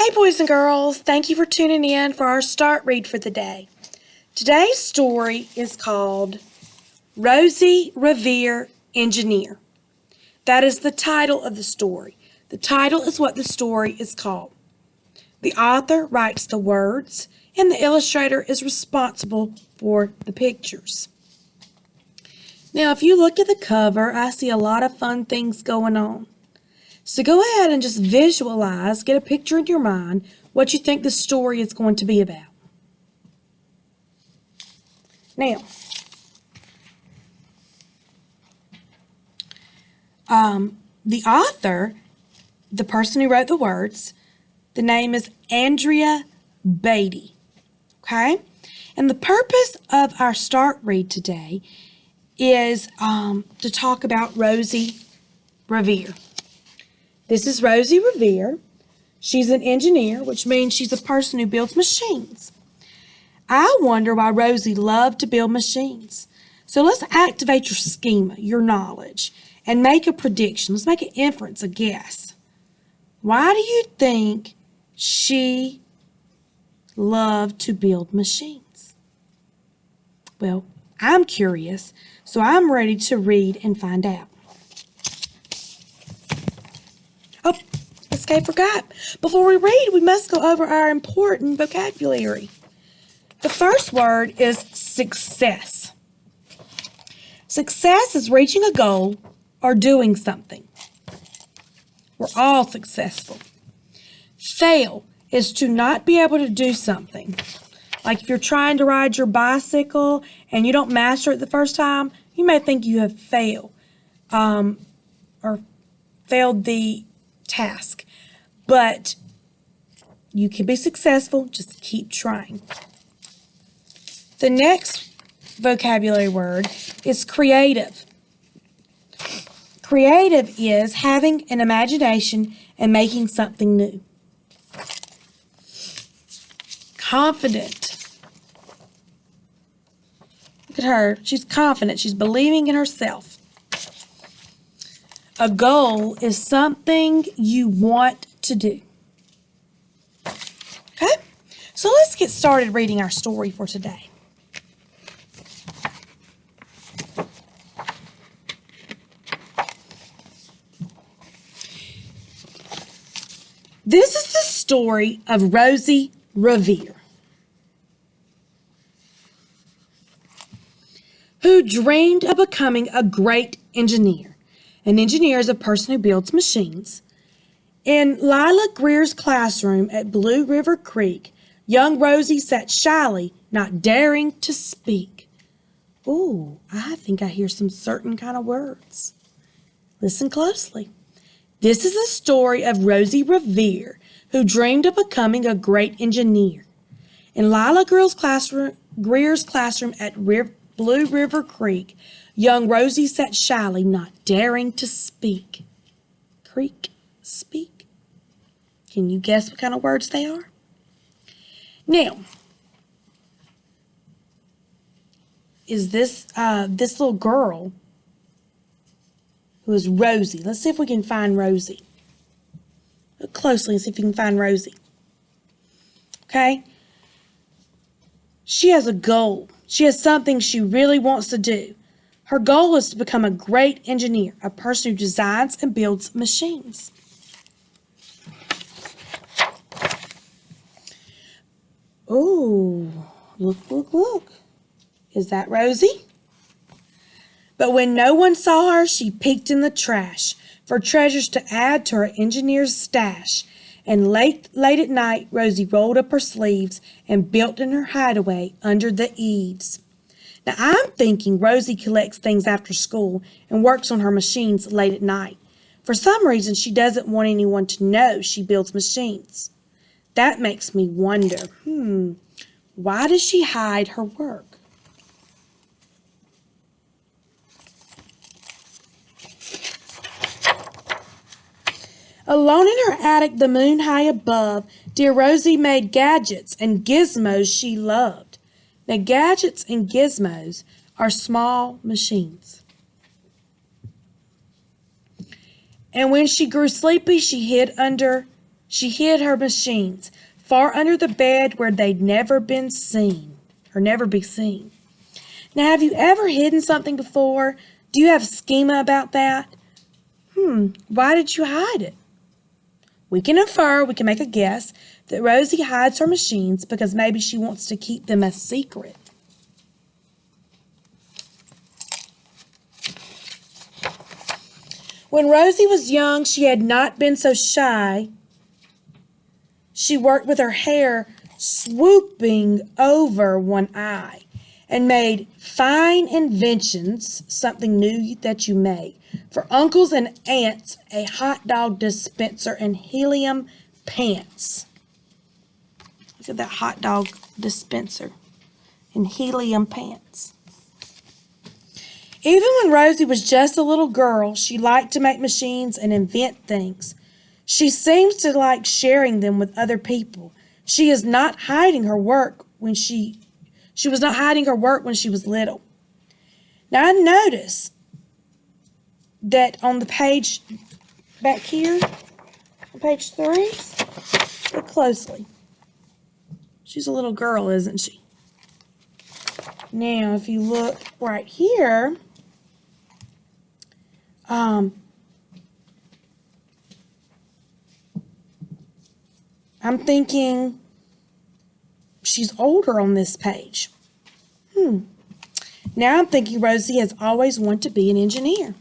Hey, boys and girls, thank you for tuning in for our start read for the day. Today's story is called Rosie, Revere, Engineer. That is the title of the story. The title is what the story is called. The author writes the words, and the illustrator is responsible for the pictures. Now, if you look at the cover, I see a lot of fun things going on. So go ahead and just visualize, get a picture in your mind, what you think the story is going to be about. Now, the author, the person who wrote the words, the name is Andrea Beatty, okay? And the purpose of our start read today is to talk about Rosie Revere. This is Rosie Revere. She's an engineer, which means she's a person who builds machines. I wonder why Rosie loved to build machines. So let's activate your schema, your knowledge, and make a prediction. Let's make an inference, a guess. Why do you think she loved to build machines? Well, I'm curious, so I'm ready to read and find out. Oh, I forgot. Before we read, we must go over our important vocabulary. The first word is success. Success is reaching a goal or doing something. We're all successful. Fail is to not be able to do something. Like if you're trying to ride your bicycle and you don't master it the first time, you may think you have failed or failed the task. But you can be successful, just keep trying. The next vocabulary word is creative. Creative is having an imagination and making something new. Confident. Look at her. She's confident. She's believing in herself. A goal is something you want to do. Okay? So let's get started reading our story for today. This is the story of Rosie Revere, who dreamed of becoming a great engineer. An engineer is a person who builds machines. In Lila Greer's classroom at Blue River Creek, young Rosie sat shyly, not daring to speak. Ooh, I think I hear some certain kind of words. Listen closely. This is the story of Rosie Revere, who dreamed of becoming a great engineer. In Lila Greer's classroom at Blue River Creek, young Rosie sat shyly, not daring to speak. Creek, speak. Can you guess what kind of words they are? Now, is this little girl who is Rosie? Let's see if we can find Rosie. Look closely and see if you can find Rosie. Okay? She has a goal. She has something she really wants to do. Her goal is to become a great engineer, a person who designs and builds machines. Ooh, look. Is that Rosie? But when no one saw her, she peeked in the trash for treasures to add to her engineer's stash. And late at night, Rosie rolled up her sleeves and built in her hideaway under the eaves. Now, I'm thinking Rosie collects things after school and works on her machines late at night. For some reason, she doesn't want anyone to know she builds machines. That makes me wonder, why does she hide her work? Alone in her attic, the moon high above, dear Rosie made gadgets and gizmos she loved. Now, gadgets and gizmos are small machines. And when she grew sleepy, she hid under She hid her machines far under the bed where they'd never been seen, or never be seen. Now, have you ever hidden something before? Do you have a schema about that? Why did you hide it? We can infer, we can make a guess, that Rosie hides her machines because maybe she wants to keep them a secret. When Rosie was young, she had not been so shy. She worked with her hair swooping over one eye and made fine inventions, something new that you made, for uncles and aunts, a hot dog dispenser and helium pants. Look at that hot dog dispenser and helium pants. Even when Rosie was just a little girl, she liked to make machines and invent things. She seems to like sharing them with other people. She is not hiding her work when she was not hiding her work when she was little. Now I notice that on the page back here, on page 3, look closely. She's a little girl, isn't she? Now, if you look right here, I'm thinking she's older on this page. Now I'm thinking Rosie has always wanted to be an engineer.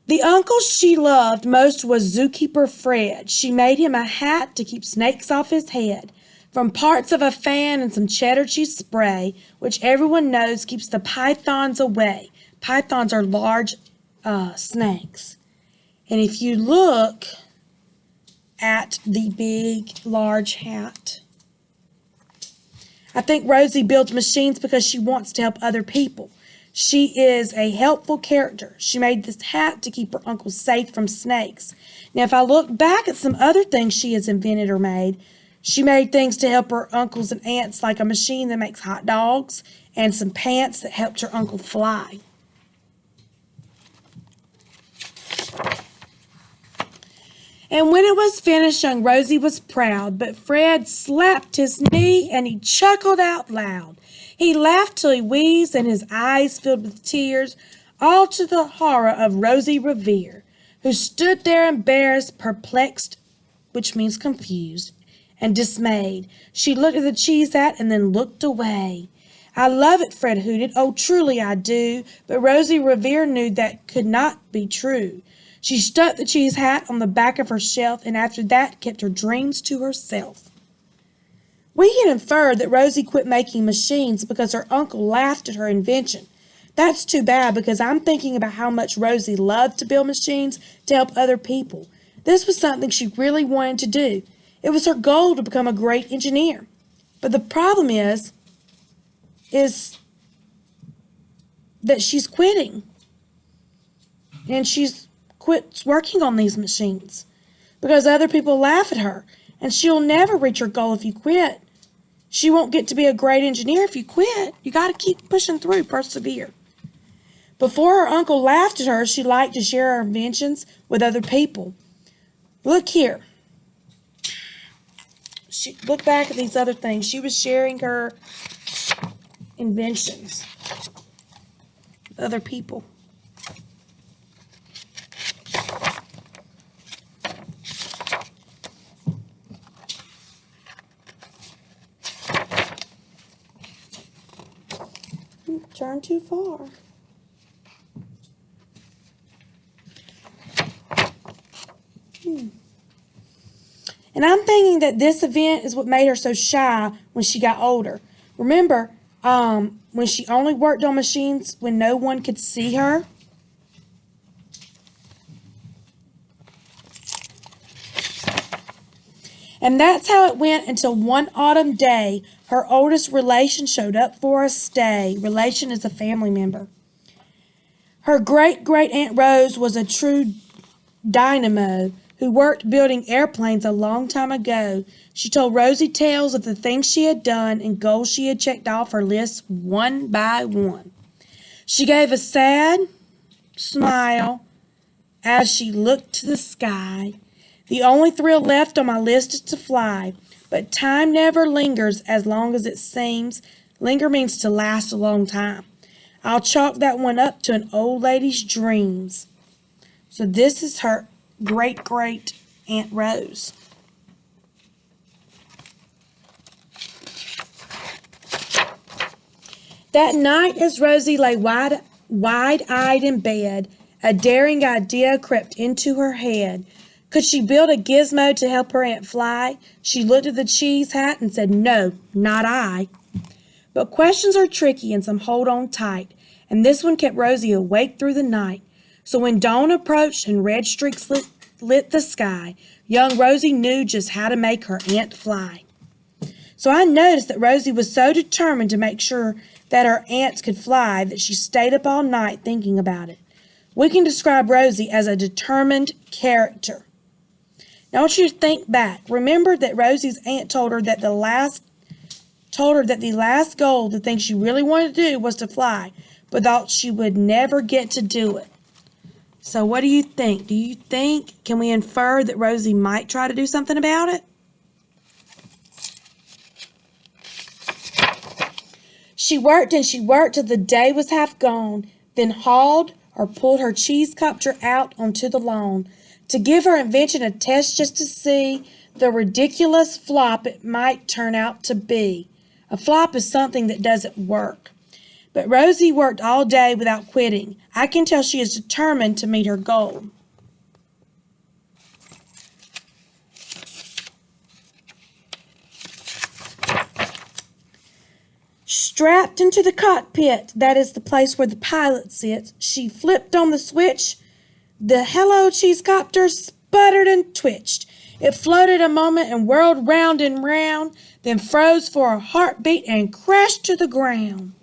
The uncle she loved most was Zookeeper Fred. She made him a hat to keep snakes off his head, from parts of a fan and some cheddar cheese spray, which everyone knows keeps the pythons away. Pythons are large snakes. And if you look at the big, large hat, I think Rosie builds machines because she wants to help other people. She is a helpful character. She made this hat to keep her uncle safe from snakes. Now, if I look back at some other things she has invented or made, she made things to help her uncles and aunts, like a machine that makes hot dogs and some pants that helped her uncle fly. And when it was finished, young Rosie was proud, but Fred slapped his knee and he chuckled out loud. He laughed till he wheezed and his eyes filled with tears, all to the horror of Rosie Revere, who stood there embarrassed, perplexed, which means confused, and dismayed. She looked at the cheese hat and then looked away. I love it, Fred hooted. Oh, truly I do. But Rosie Revere knew that could not be true. She stuck the cheese hat on the back of her shelf and after that kept her dreams to herself. We can infer that Rosie quit making machines because her uncle laughed at her invention. That's too bad because I'm thinking about how much Rosie loved to build machines to help other people. This was something she really wanted to do. It was her goal to become a great engineer. But the problem is that she's quitting. And she's quit working on these machines because other people laugh at her. And she'll never reach her goal if you quit. She won't get to be a great engineer if you quit. You got to keep pushing through, persevere. Before her uncle laughed at her, she liked to share her inventions with other people. Look here. Look back at these other things. She was sharing her inventions with other people. Turn too far. And I'm thinking that this event is what made her so shy when she got older. Remember, when she only worked on machines when no one could see her? And that's how it went until one autumn day, her oldest relation showed up for a stay. Relation is a family member. Her great-great-aunt Rose was a true dynamo who worked building airplanes a long time ago. She told Rosie tales of the things she had done and goals she had checked off her list one by one. She gave a sad smile as she looked to the sky. The only thrill left on my list is to fly, but time never lingers as long as it seems. Linger means to last a long time. I'll chalk that one up to an old lady's dreams. So this is her great Aunt Rose. That night, as Rosie lay wide-eyed in bed, a daring idea crept into her head. Could she build a gizmo to help her aunt fly? She looked at the cheese hat and said, "No, not I." But questions are tricky and some hold on tight, and this one kept Rosie awake through the night. So when dawn approached and red streaks lit the sky, young Rosie knew just how to make her aunt fly. So I noticed that Rosie was so determined to make sure that her aunts could fly that she stayed up all night thinking about it. We can describe Rosie as a determined character. Now I want you to think back. Remember that Rosie's aunt told her that the last goal, the thing she really wanted to do, was to fly, but thought she would never get to do it. So what do you think? Can we infer that Rosie might try to do something about it? She worked and she worked till the day was half gone, then hauled or pulled her cheese copter out onto the lawn to give her invention a test just to see the ridiculous flop it might turn out to be. A flop is something that doesn't work. But Rosie worked all day without quitting. I can tell she is determined to meet her goal. Strapped into the cockpit, that is the place where the pilot sits, she flipped on the switch. The Hello Cheese Copter sputtered and twitched. It floated a moment and whirled round and round, then froze for a heartbeat and crashed to the ground.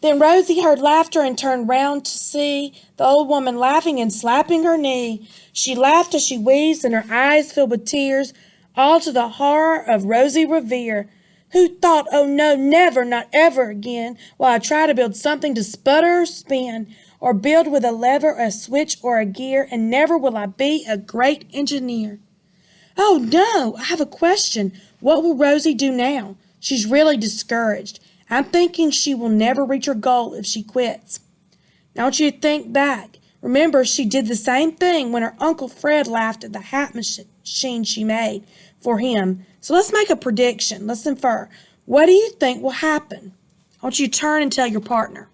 Then Rosie heard laughter and turned round to see the old woman laughing and slapping her knee. She laughed as she wheezed and her eyes filled with tears, all to the horror of Rosie Revere, who thought, "Oh no, never, not ever again will I try to build something to sputter or spin, or build with a lever, a switch, or a gear, and never will I be a great engineer." Oh no, I have a question. What will Rosie do now? She's really discouraged. I'm thinking she will never reach her goal if she quits. Now I want you to think back. Remember, she did the same thing when her Uncle Fred laughed at the hat machine she made for him. So let's make a prediction. Let's infer. What do you think will happen? I want you to turn and tell your partner.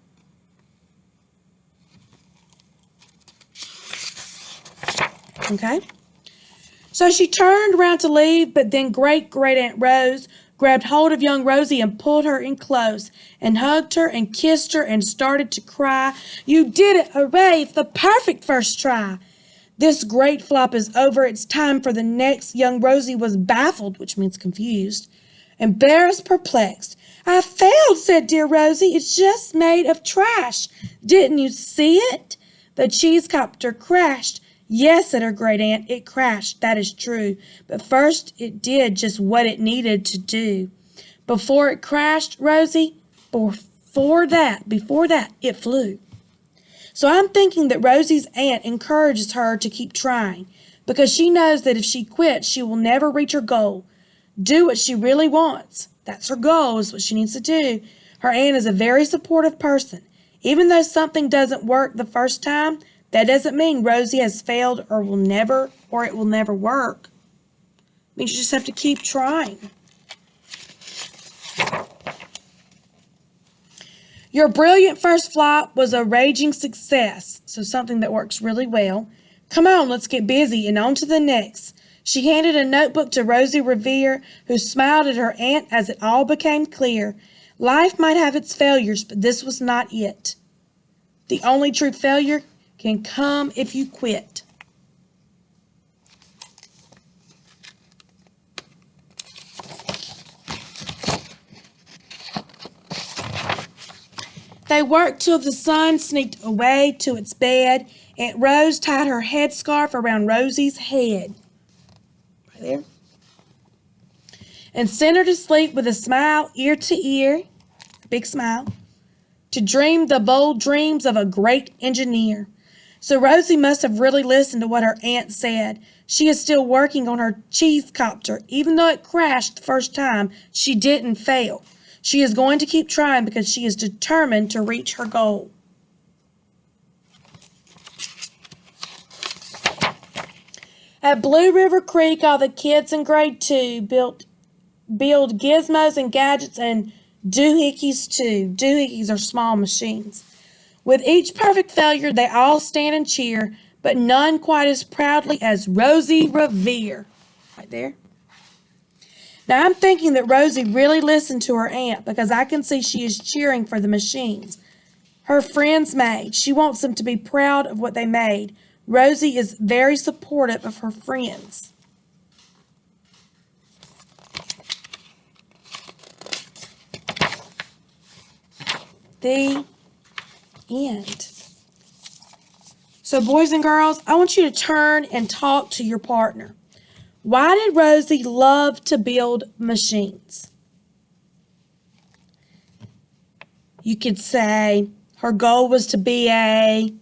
Okay? So she turned around to leave, but then great Aunt Rose grabbed hold of young Rosie and pulled her in close and hugged her and kissed her and started to cry. "You did it! Hooray! It's the perfect first try! This great flop is over. It's time for the next." Young Rosie was baffled, which means confused, embarrassed, perplexed. "I failed," said dear Rosie. "It's just made of trash. Didn't you see it? The cheese copter crashed." "Yes," said her great aunt, "it crashed, that is true. But first it did just what it needed to do. Before it crashed, Rosie, before that, it flew." So I'm thinking that Rosie's aunt encourages her to keep trying, because she knows that if she quits, she will never reach her goal. Do what she really wants. That's her goal, is what she needs to do. Her aunt is a very supportive person. Even though something doesn't work the first time, that doesn't mean Rosie has failed or it will never work. It means you just have to keep trying. Your brilliant first flop was a raging success, so something that works really well. Come on, let's get busy and on to the next. She handed a notebook to Rosie Revere, who smiled at her aunt as it all became clear. Life might have its failures, but this was not it. The only true failure can come if you quit. They worked till the sun sneaked away to its bed. Aunt Rose tied her headscarf around Rosie's head. Right there. and sent her to sleep with a smile ear to ear, a big smile, to dream the bold dreams of a great engineer. So Rosie must have really listened to what her aunt said. She is still working on her cheese copter. Even though it crashed the first time, she didn't fail. She is going to keep trying because she is determined to reach her goal. At Blue River Creek, all the kids in grade 2 build gizmos and gadgets and doohickeys too. Doohickeys are small machines. With each perfect failure, they all stand and cheer, but none quite as proudly as Rosie Revere. Right there. Now, I'm thinking that Rosie really listened to her aunt because I can see she is cheering for the machines her friends made. She wants them to be proud of what they made. Rosie is very supportive of her friends. The end. So, boys and girls, I want you to turn and talk to your partner. Why did Rosie love to build machines? You could say her goal was to be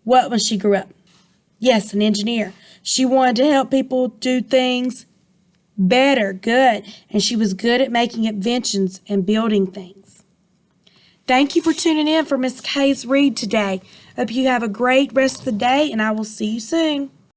what when she grew up? Yes, an engineer. She wanted to help people do things better, good, and she was good at making inventions and building things. Thank you for tuning in for Miss Kay's Read today. Hope you have a great rest of the day, and I will see you soon.